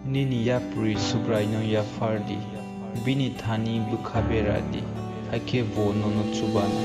Nini yapri subraino ya fardi. Bini thani bukhaberadi. Hake vo nono chubana.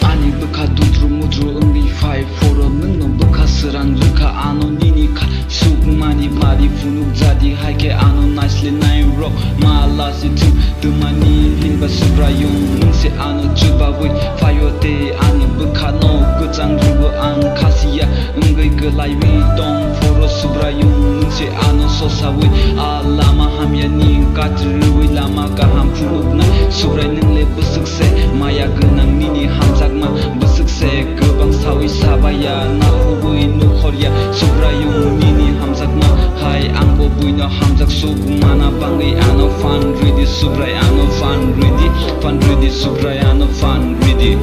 Ani bukha dudru mudru only 5-4 nungno bukha serang ruka ano nini ka sukmani mari funuk jadi haike ano nicely nine rock malasi tu tumani hinba subrayung nungse ano chuba wui fayote ani bukha no gujang rubu ang kasia ngai gelai wi dong foro subrayung nungse ano sosa wui alama hamya ni katru wi lama ka ham funuk na subray nungle busukse maya genang nini hamjak besukse gobang sawi sabaya na hubui nukhorya subrayung nini hamjakma hai angbo buino hamjak sugmana bangai ano fan ready subray ano fan ready subray ano fan ready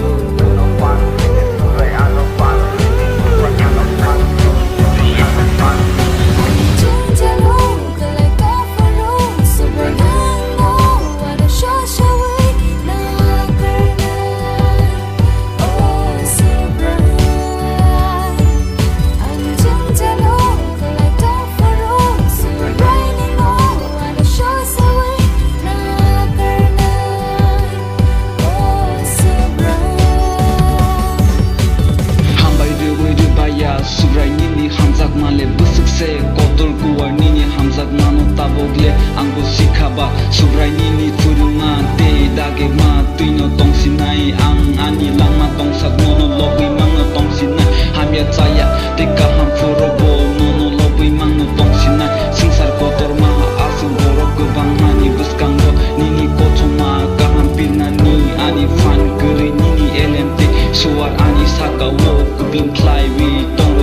subray nini hamjak male busukse kotor kuar nini hamjak mano tabogle angbo sikhaba subray nini turunga te dage ma tuino tongsinai ang ani lama tongsak nono lobui mangno tongsinai hamya chaya te kaham forobo nono lobui mangno tongsinai singsar kotor ma asung borok gobang hani buskangbo nini kotoma kaham pinani ani fan geri nini LMT suar ani sakawo kublim play wi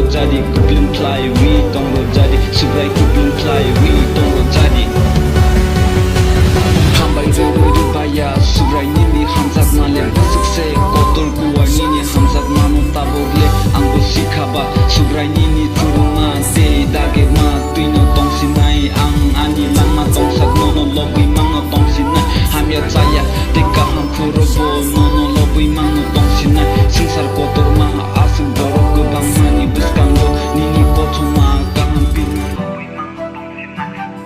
jadi kublim play wi tongro jadi subray kublim play wi tongro jadi hambai rewe baya subray nini hamjak male busukse kotor kuar nini hamjak mano tabogle angbo sikhaba subray nini turunga te dage ma tuino tongsinai ang ani lama tongsak nono lobui mangno tongsinai hamya chaya te kaham furobo nono lobui mangno tongsinai singsar kotor ma asung borok gobang mani buskanggo nini kotoma kaham pina lobui mangno tongsinai